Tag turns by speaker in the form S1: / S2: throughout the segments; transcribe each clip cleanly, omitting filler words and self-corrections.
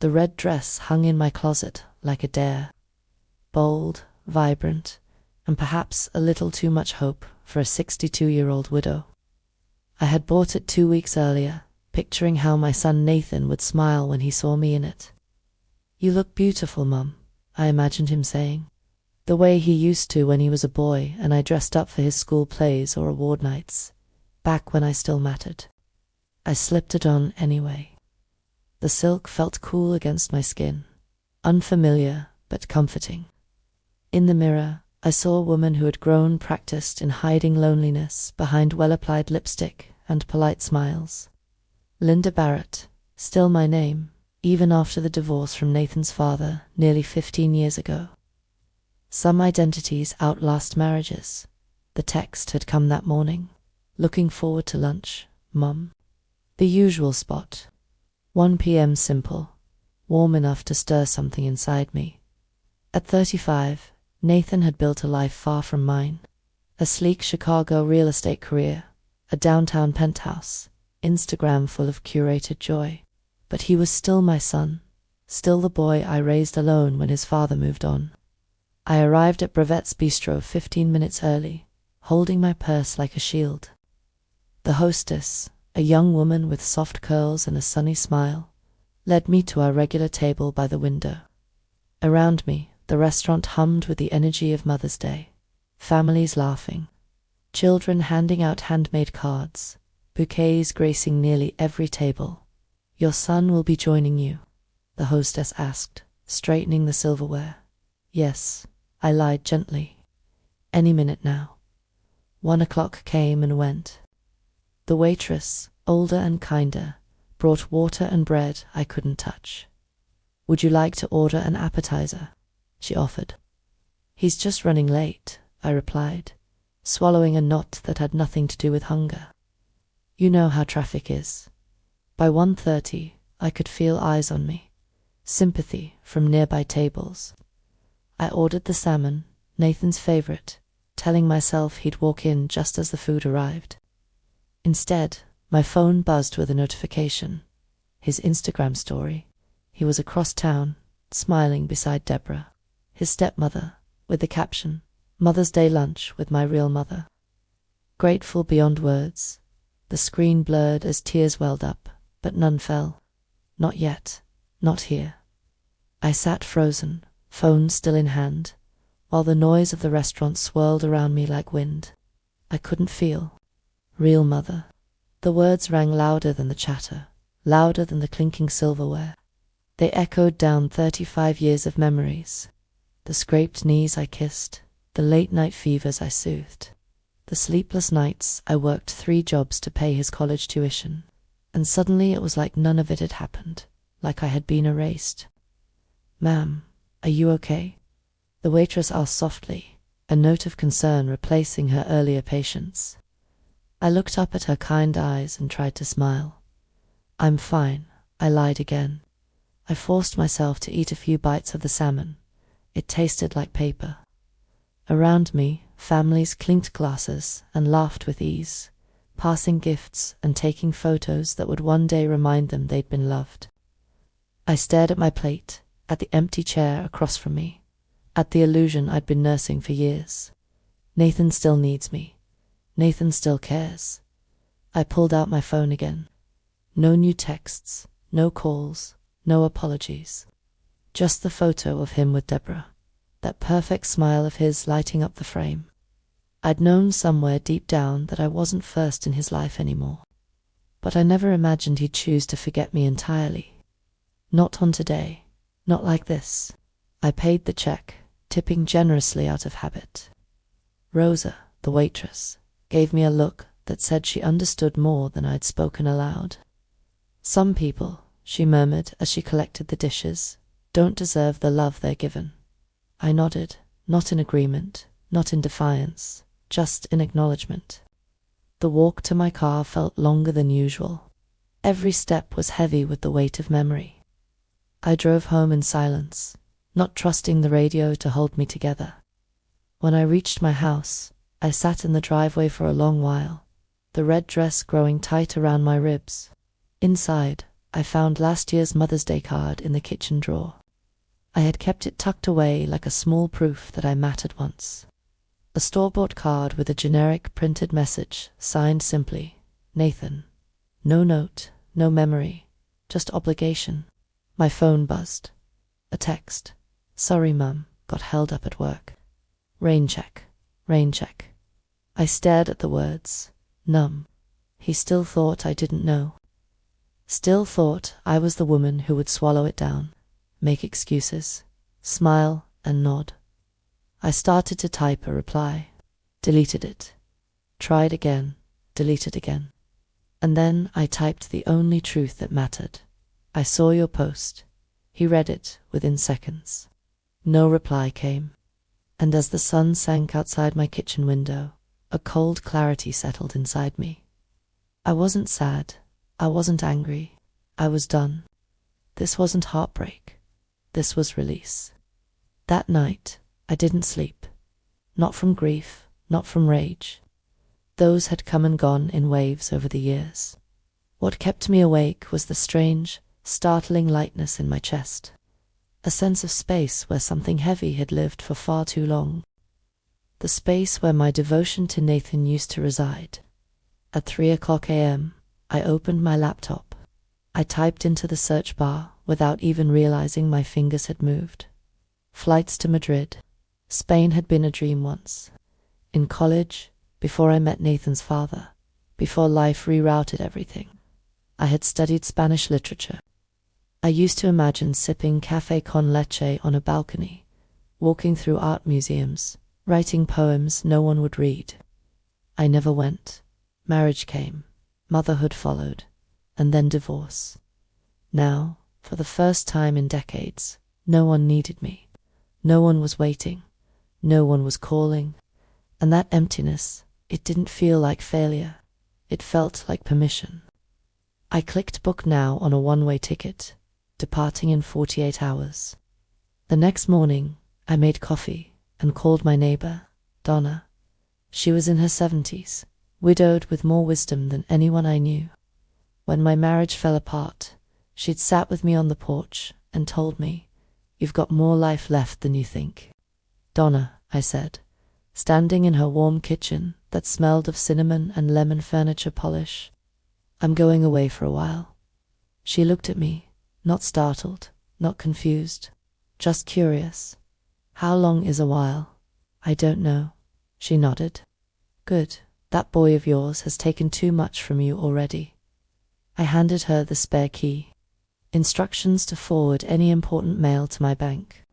S1: The red dress hung in my closet like a dare. Bold, vibrant, and perhaps a little too much hope for a 62-year-old widow. I had bought it 2 weeks earlier, picturing how my son Nathan would smile when he saw me in it. "You look beautiful, Mum," I imagined him saying, the way he used to when he was a boy and I dressed up for his school plays or award nights, back when I still mattered. I slipped it on anyway. The silk felt cool against my skin, unfamiliar but comforting. In the mirror, I saw a woman who had grown practiced in hiding loneliness behind well-applied lipstick and polite smiles. Linda Barrett, still my name, even after the divorce from Nathan's father nearly 15 years ago. Some identities outlast marriages. The text had come that morning. "Looking forward to lunch, Mum." The usual spot. 1 p.m. simple, warm enough to stir something inside me. At 35, Nathan had built a life far from mine. A sleek Chicago real estate career, a downtown penthouse, Instagram full of curated joy. But he was still my son, still the boy I raised alone when his father moved on. I arrived at Brevette's Bistro 15 minutes early, holding my purse like a shield. The hostess, a young woman with soft curls and a sunny smile, led me to our regular table by the window. Around me, the restaurant hummed with the energy of Mother's Day, families laughing, children handing out handmade cards, bouquets gracing nearly every table. "Your son will be joining you?" the hostess asked, straightening the silverware. "Yes," I lied gently. "Any minute now." 1 o'clock came and went. The waitress, older and kinder, brought water and bread I couldn't touch. "Would you like to order an appetizer?" she offered. "He's just running late," I replied, swallowing a knot that had nothing to do with hunger. You know how traffic is. By 1:30, I could feel eyes on me, sympathy from nearby tables. I ordered the salmon, Nathan's favorite, telling myself he'd walk in just as the food arrived. Instead, my phone buzzed with a notification. His Instagram story. He was across town, smiling beside Deborah, his stepmother, with the caption, "Mother's Day lunch with my real mother." Grateful beyond words, the screen blurred as tears welled up, but none fell. Not yet, not here. I sat frozen, phone still in hand, while the noise of the restaurant swirled around me like wind. I couldn't feel. Real mother. The words rang louder than the chatter, louder than the clinking silverware. They echoed down 35 years of memories. The scraped knees I kissed, the late-night fevers I soothed, the sleepless nights I worked 3 jobs to pay his college tuition, and suddenly it was like none of it had happened, like I had been erased. "Ma'am, are you okay?" the waitress asked softly, a note of concern replacing her earlier patience. I looked up at her kind eyes and tried to smile. "I'm fine," I lied again. I forced myself to eat a few bites of the salmon. It tasted like paper. Around me, families clinked glasses and laughed with ease, passing gifts and taking photos that would one day remind them they'd been loved. I stared at my plate, at the empty chair across from me, at the illusion I'd been nursing for years. Nathan still needs me. Nathan still cares. I pulled out my phone again. No new texts, no calls, no apologies. Just the photo of him with Deborah, that perfect smile of his lighting up the frame. I'd known somewhere deep down that I wasn't first in his life anymore. But I never imagined he'd choose to forget me entirely. Not on today, not like this. I paid the check, tipping generously out of habit. Rosa, the waitress, gave me a look that said she understood more than I'd spoken aloud. "Some people," she murmured as she collected the dishes, "don't deserve the love they're given." I nodded, not in agreement, not in defiance, just in acknowledgement. The walk to my car felt longer than usual. Every step was heavy with the weight of memory. I drove home in silence, not trusting the radio to hold me together. When I reached my house, I sat in the driveway for a long while, the red dress growing tight around my ribs. Inside, I found last year's Mother's Day card in the kitchen drawer. I had kept it tucked away like a small proof that I mattered once. A store-bought card with a generic printed message, signed simply, Nathan. No note, no memory, just obligation. My phone buzzed. A text. Sorry, Mum, got held up at work. Rain check, rain check. I stared at the words, numb. He still thought I didn't know. Still thought I was the woman who would swallow it down, make excuses, smile and nod. I started to type a reply, deleted it, tried again, deleted again. And then I typed the only truth that mattered. I saw your post. He read it within seconds. No reply came. And as the sun sank outside my kitchen window, a cold clarity settled inside me. I wasn't sad. I wasn't angry. I was done. This wasn't heartbreak. This was release. That night, I didn't sleep. Not from grief, not from rage. Those had come and gone in waves over the years. What kept me awake was the strange, startling lightness in my chest. A sense of space where something heavy had lived for far too long. The space where my devotion to Nathan used to reside. At 3:00 a.m., I opened my laptop. I typed into the search bar without even realizing my fingers had moved. Flights to Madrid. Spain had been a dream once. In college, before I met Nathan's father, before life rerouted everything, I had studied Spanish literature. I used to imagine sipping café con leche on a balcony, walking through art museums, writing poems no one would read. I never went. Marriage came, motherhood followed, and then divorce. Now, for the first time in decades, no one needed me. No one was waiting. No one was calling. And that emptiness, it didn't feel like failure. It felt like permission. I clicked book now on a one-way ticket, departing in 48 hours. The next morning, I made coffee and called my neighbor, Donna. She was in her 70s, widowed with more wisdom than anyone I knew. When my marriage fell apart, she'd sat with me on the porch and told me, "You've got more life left than you think." "Donna," I said, standing in her warm kitchen that smelled of cinnamon and lemon furniture polish, "I'm going away for a while." She looked at me, not startled, not confused, just curious. "How long is a while?" "I don't know." She nodded. "Good. That boy of yours has taken too much from you already." I handed her the spare key. Instructions to forward any important mail to my bank.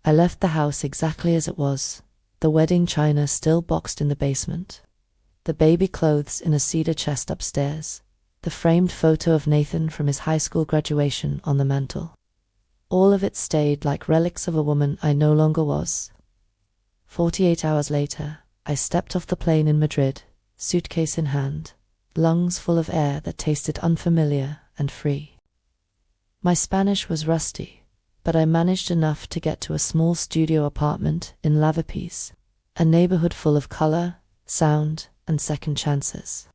S1: I left the house exactly as it was, the wedding china still boxed in the basement, the baby clothes in a cedar chest upstairs, the framed photo of Nathan from his high school graduation on the mantel. All of it stayed like relics of a woman I no longer was. 48 hours later, I stepped off the plane in Madrid, suitcase in hand, lungs full of air that tasted unfamiliar and free. My Spanish was rusty, but I managed enough to get to a small studio apartment in Lavapiés, a neighborhood full of color, sound, and second chances.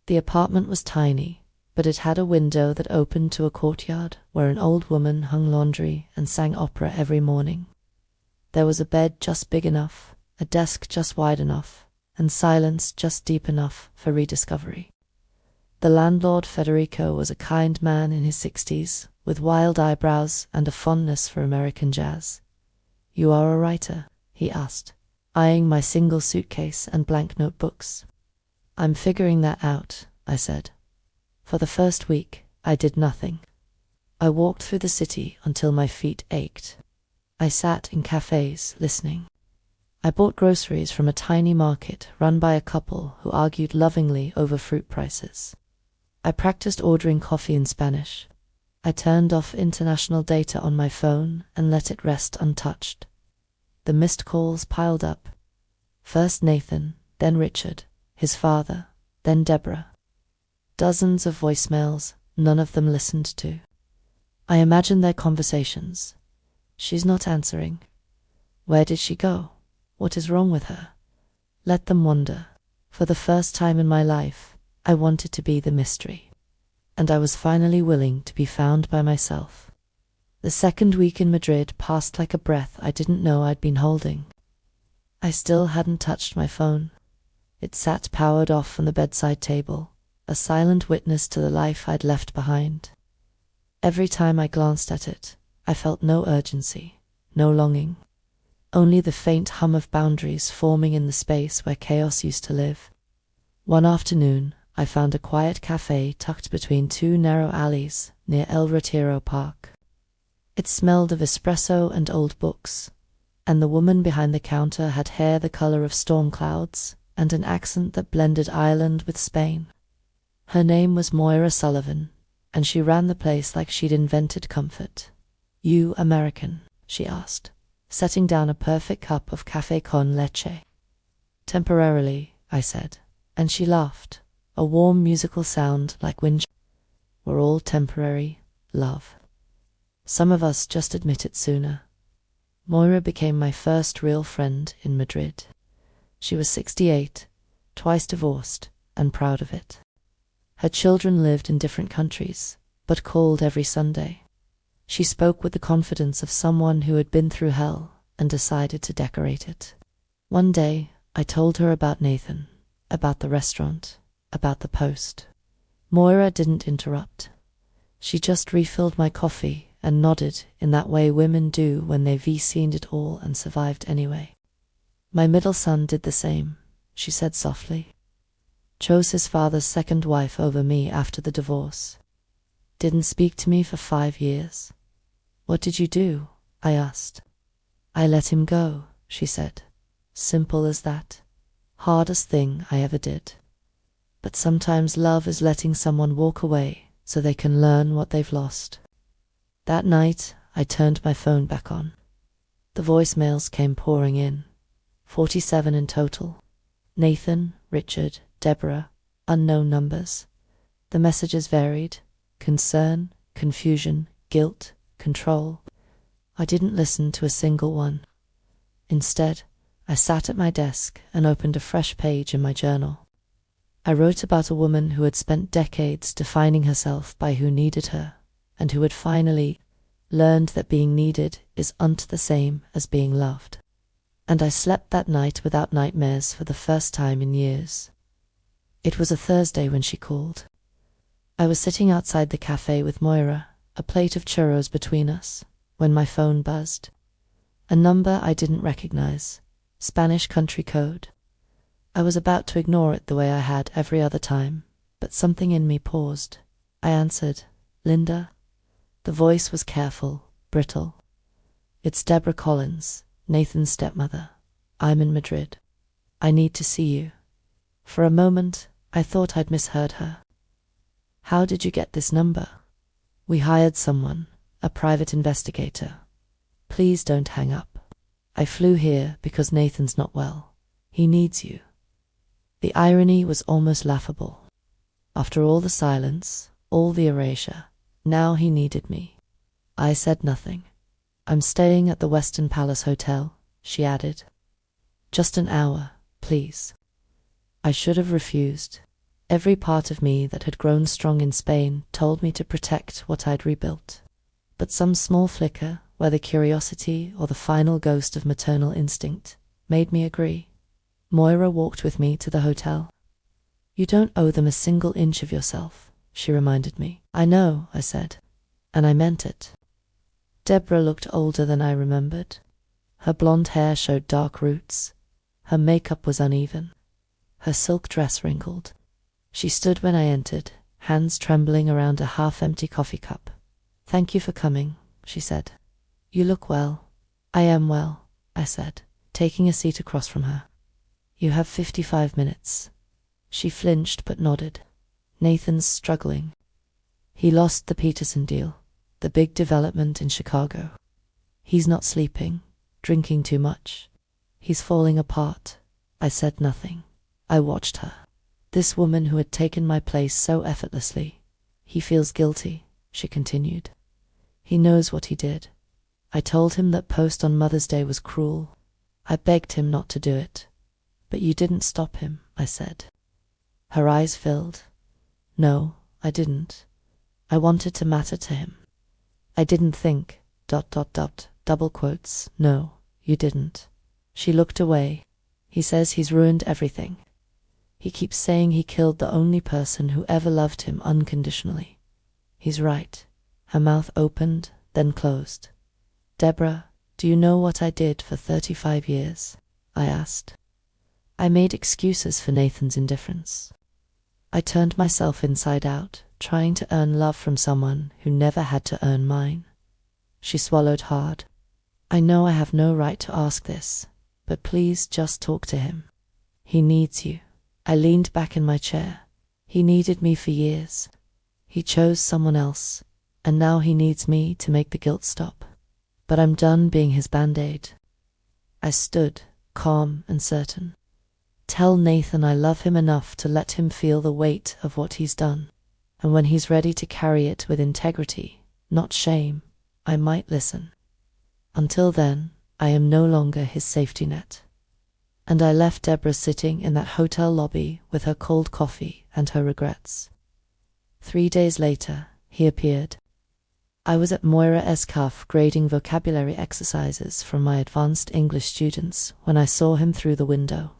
S1: The apartment was tiny, but it had a window that opened to a courtyard where an old woman hung laundry and sang opera every morning. There was a bed just big enough, a desk just wide enough, and silence just deep enough for rediscovery. The landlord, Federico, was a kind man in his 60s, with wild eyebrows and a fondness for American jazz. "You are a writer?" he asked, eyeing my single suitcase and blank notebooks. "I'm figuring that out," I said. For the first week, I did nothing. I walked through the city until my feet ached. I sat in cafes, listening. I bought groceries from a tiny market run by a couple who argued lovingly over fruit prices. I practiced ordering coffee in Spanish. I turned off international data on my phone and let it rest untouched. The missed calls piled up. First Nathan, then Richard, his father, then Deborah. Dozens of voicemails, none of them listened to. I imagined their conversations. She's not answering. Where did she go? What is wrong with her? Let them wonder. For the first time in my life, I wanted to be the mystery. and I was finally willing to be found by myself. The second week in Madrid passed like a breath I didn't know I'd been holding. I still hadn't touched my phone. It sat powered off on the bedside table, a silent witness to the life I'd left behind. Every time I glanced at it, I felt no urgency, no longing, only the faint hum of boundaries forming in the space where chaos used to live. One afternoon, I found a quiet cafe tucked between two narrow alleys near El Retiro Park. It smelled of espresso and old books, and the woman behind the counter had hair the color of storm clouds and an accent that blended Ireland with Spain. Her name was Moira Sullivan, and she ran the place like she'd invented comfort. "You American?" she asked, setting down a perfect cup of café con leche. "Temporarily," I said, and she laughed, a warm musical sound like wind. "We're all temporary, love. Some of us just admit it sooner." Moira became my first real friend in Madrid. She was 68, twice divorced, and proud of it. Her children lived in different countries, but called every Sunday. She spoke with the confidence of someone who had been through hell and decided to decorate it. One day, I told her about Nathan, about the restaurant, about the post. Moira didn't interrupt. She just refilled my coffee and nodded in that way women do when they've seen it all and survived anyway. "My middle son did the same," she said softly. "Chose his father's second wife over me after the divorce. Didn't speak to me for 5 years. What did you do?" I asked. "I let him go," she said. "Simple as that. Hardest thing I ever did. But sometimes love is letting someone walk away so they can learn what they've lost." That night, I turned my phone back on. The voicemails came pouring in, 47 in total. Nathan, Richard, Deborah, unknown numbers. The messages varied: concern, confusion, guilt, control. I didn't listen to a single one. Instead, I sat at my desk and opened a fresh page in my journal. I wrote about a woman who had spent decades defining herself by who needed her, and who had finally learned that being needed is unto the same as being loved. And I slept that night without nightmares for the first time in years. It was a Thursday when she called. I was sitting outside the cafe with Moira, a plate of churros between us, when my phone buzzed. A number I didn't recognize, Spanish country code. I was about to ignore it the way I had every other time, but something in me paused. I answered, "Linda?" The voice was careful, brittle. "It's Deborah Collins, Nathan's stepmother. I'm in Madrid. I need to see you." For a moment, I thought I'd misheard her. "How did you get this number?" "We hired someone, a private investigator. Please don't hang up. I flew here because Nathan's not well. He needs you." The irony was almost laughable. After all the silence, all the erasure, now he needed me. I said nothing. "I'm staying at the Western Palace Hotel," she added. "Just an hour, please." I should have refused. Every part of me that had grown strong in Spain told me to protect what I'd rebuilt. But some small flicker, whether curiosity or the final ghost of maternal instinct, made me agree. Moira walked with me to the hotel. "You don't owe them a single inch of yourself," she reminded me. "I know," I said, and I meant it. Deborah looked older than I remembered. Her blonde hair showed dark roots. Her makeup was uneven. Her silk dress wrinkled. She stood when I entered, hands trembling around a half-empty coffee cup. "Thank you for coming," she said. "You look well." "I am well," I said, taking a seat across from her. "You have 55 minutes. She flinched but nodded. "Nathan's struggling. He lost the Peterson deal, the big development in Chicago. He's not sleeping, drinking too much. He's falling apart." I said nothing. I watched her. This woman who had taken my place so effortlessly. "He feels guilty," she continued. "He knows what he did. I told him that post on Mother's Day was cruel. I begged him not to do it. But you didn't stop him," I said. Her eyes filled. "No, I didn't. I wanted to matter to him. I didn't think, ... double quotes, no, you didn't. She looked away. He says he's ruined everything. He keeps saying he killed the only person who ever loved him unconditionally. He's right. Her mouth opened, then closed. Deborah, do you know what I did for 35 years? I asked. I made excuses for Nathan's indifference. I turned myself inside out, trying to earn love from someone who never had to earn mine. She swallowed hard. I know I have no right to ask this, but please just talk to him. He needs you. I leaned back in my chair. He needed me for years. He chose someone else, and now he needs me to make the guilt stop. But I'm done being his band-aid. I stood, calm and certain. Tell Nathan I love him enough to let him feel the weight of what he's done, and when he's ready to carry it with integrity, not shame, I might listen. Until then, I am no longer his safety net. And I left Deborah sitting in that hotel lobby with her cold coffee and her regrets. 3 days later, he appeared. I was at Moira Escaf grading vocabulary exercises from my advanced English students when I saw him through the window.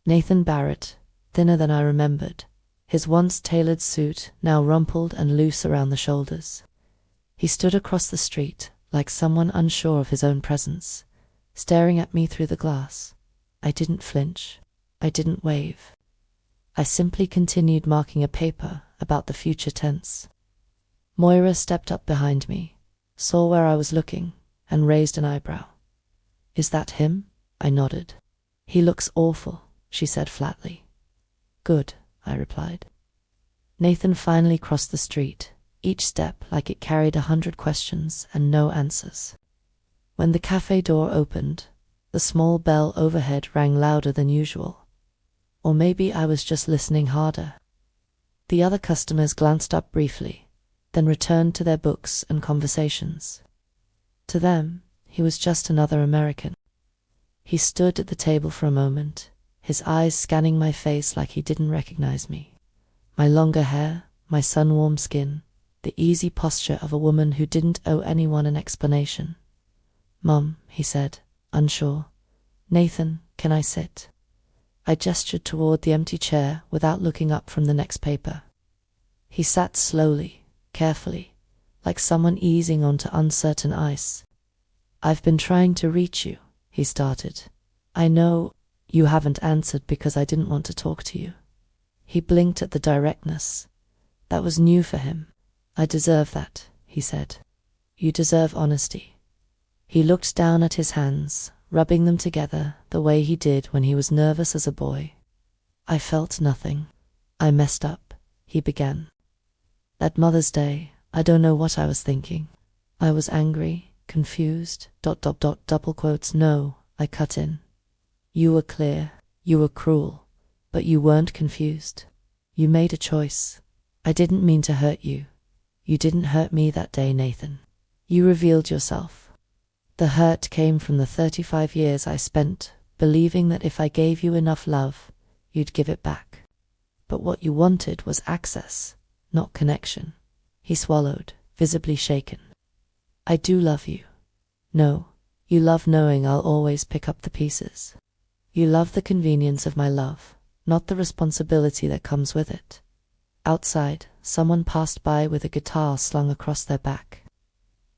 S1: Nathan Barrett, thinner than I remembered, his once tailored suit now rumpled and loose around the shoulders. He stood across the street, like someone unsure of his own presence, staring at me through the glass. I didn't flinch. I didn't wave. I simply continued marking a paper about the future tense. Moira stepped up behind me, saw where I was looking, and raised an eyebrow. Is that him? I nodded. He looks awful, she said flatly. Good, I replied. Nathan finally crossed the street, each step like it carried 100 questions and no answers. When the cafe door opened, the small bell overhead rang louder than usual. Or maybe I was just listening harder. The other customers glanced up briefly, then returned to their books and conversations. To them, he was just another American. He stood at the table for a moment, his eyes scanning my face like he didn't recognize me. My longer hair, my sun-warm skin, the easy posture of a woman who didn't owe anyone an explanation. Mum, he said, unsure. Nathan, can I sit? I gestured toward the empty chair without looking up from the next paper. He sat slowly, carefully, like someone easing onto uncertain ice. I've been trying to reach you, he started. I know you haven't answered because I didn't want to talk to you. He blinked at the directness. That was new for him. I deserve that, he said. You deserve honesty. He looked down at his hands, rubbing them together the way he did when he was nervous as a boy. I felt nothing. I messed up, he began. That Mother's Day, I don't know what I was thinking. I was angry, confused, ... double quotes, no, I cut in. You were clear, you were cruel, but you weren't confused. You made a choice. I didn't mean to hurt you. You didn't hurt me that day, Nathan. You revealed yourself. The hurt came from the 35 years I spent believing that if I gave you enough love, you'd give it back. But what you wanted was access, not connection. He swallowed, visibly shaken. I do love you. No, you love knowing I'll always pick up the pieces. You love the convenience of my love, not the responsibility that comes with it. Outside, someone passed by with a guitar slung across their back.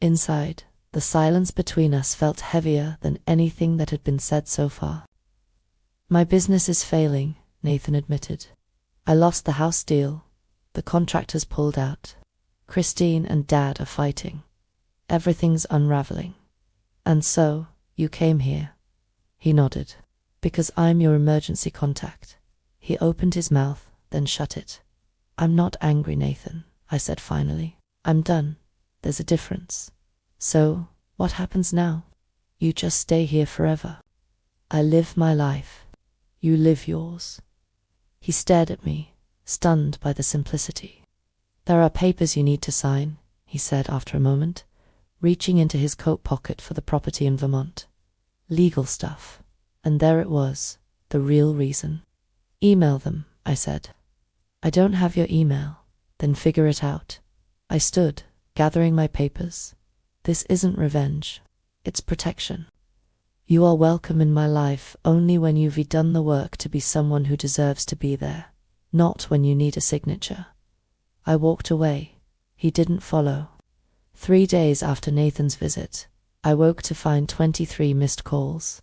S1: Inside, the silence between us felt heavier than anything that had been said so far. My business is failing, Nathan admitted. I lost the house deal. The contractors pulled out. Christine and Dad are fighting. Everything's unraveling. And so, you came here. He nodded. Because I'm your emergency contact. He opened his mouth, then shut it. I'm not angry, Nathan, I said finally. I'm done. There's a difference. So, what happens now? You just stay here forever. I live my life. You live yours. He stared at me, stunned by the simplicity. There are papers you need to sign, he said after a moment, reaching into his coat pocket for the property in Vermont. Legal stuff. And there it was, the real reason. Email them, I said. I don't have your email. Then figure it out. I stood, gathering my papers. This isn't revenge. It's protection. You are welcome in my life only when you've done the work to be someone who deserves to be there, not when you need a signature. I walked away. He didn't follow. 3 days after Nathan's visit, I woke to find 23 missed calls.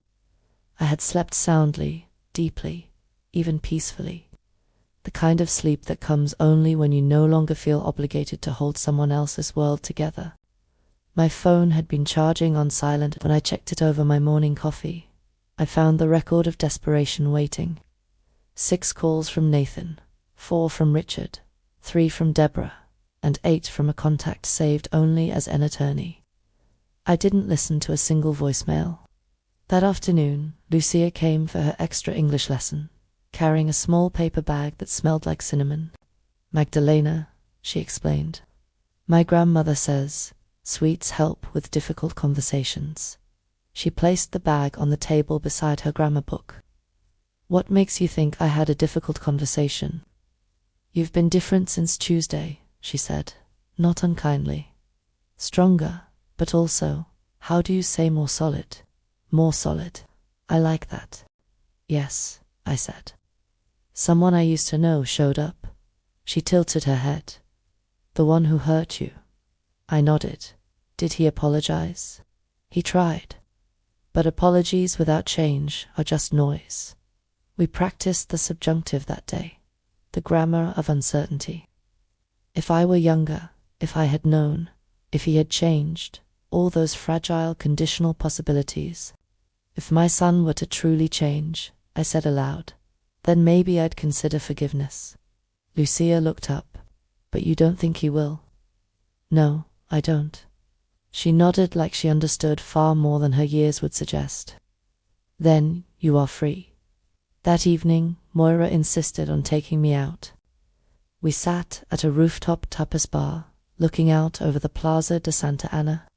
S1: I had slept soundly, deeply, even peacefully. The kind of sleep that comes only when you no longer feel obligated to hold someone else's world together. My phone had been charging on silent. When I checked it over my morning coffee, I found the record of desperation waiting. 6 calls from Nathan, 4 from Richard, 3 from Deborah, and 8 from a contact saved only as an attorney. I didn't listen to a single voicemail. That afternoon, Lucia came for her extra English lesson, carrying a small paper bag that smelled like cinnamon. "Magdalena," she explained, "my grandmother says sweets help with difficult conversations." She placed the bag on the table beside her grammar book. "What makes you think I had a difficult conversation?" "You've been different since Tuesday," she said, not unkindly. "Stronger, but also, how do you say more solid? More solid. I like that." "Yes," I said. "Someone I used to know showed up." She tilted her head. "The one who hurt you?" I nodded. "Did he apologize?" "He tried. But apologies without change are just noise." We practiced the subjunctive that day, the grammar of uncertainty. If I were younger, if I had known, if he had changed, all those fragile conditional possibilities. If my son were to truly change, I said aloud, then maybe I'd consider forgiveness. Lucia looked up. "But you don't think he will?" "No, I don't." She nodded like she understood far more than her years would suggest. "Then you are free." That evening, Moira insisted on taking me out. We sat at a rooftop tapas bar, looking out over the Plaza de Santa Ana.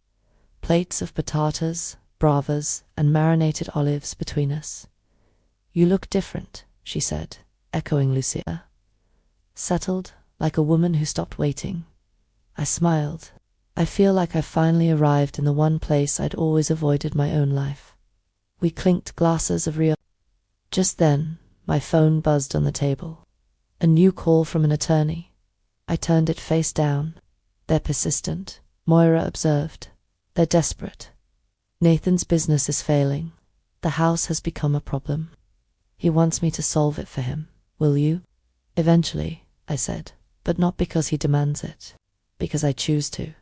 S1: Plates of patatas, bravas, and marinated olives between us. "You look different," she said, echoing Lucia. "Settled, like a woman who stopped waiting." I smiled. I feel like I finally arrived in the one place I'd always avoided my own life. We clinked glasses of Rio. Just then, my phone buzzed on the table. A new call from an attorney. I turned it face down. "They're persistent," Moira observed. "They're desperate. Nathan's business is failing. The house has become a problem. He wants me to solve it for him. Will you?" "Eventually," I said, "but not because he demands it. Because I choose to."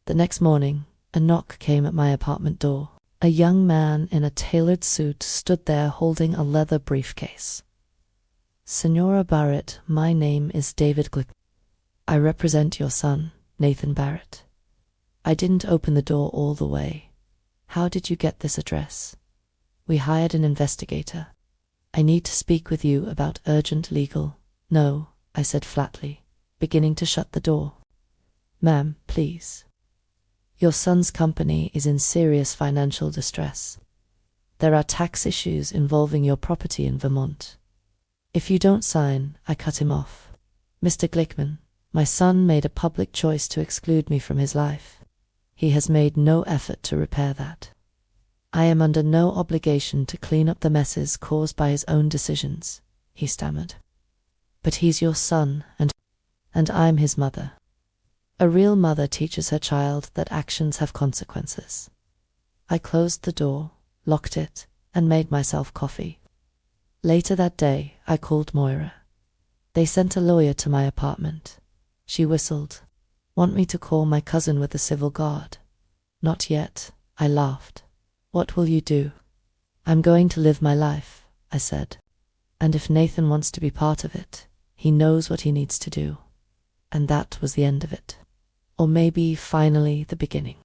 S1: The next morning, a knock came at my apartment door. A young man in a tailored suit stood there holding a leather briefcase. "Senora Barrett, my name is David Glick. I represent your son, Nathan Barrett." I didn't open the door all the way. "How did you get this address?" "We hired an investigator. I need to speak with you about urgent legal—" "No," I said flatly, beginning to shut the door. "Ma'am, please. Your son's company is in serious financial distress. There are tax issues involving your property in Vermont. If you don't sign," I cut him off. "Mr. Glickman, my son made a public choice to exclude me from his life. He has made no effort to repair that. I am under no obligation to clean up the messes caused by his own decisions," he stammered. "But he's your son, and I'm his mother. A real mother teaches her child that actions have consequences." I closed the door, locked it, and made myself coffee. Later that day, I called Moira. "They sent a lawyer to my apartment." She whistled. "Want me to call my cousin with the civil guard?" "Not yet," I laughed. "What will you do?" "I'm going to live my life," I said. "And if Nathan wants to be part of it, he knows what he needs to do." And that was the end of it. Or maybe finally the beginning.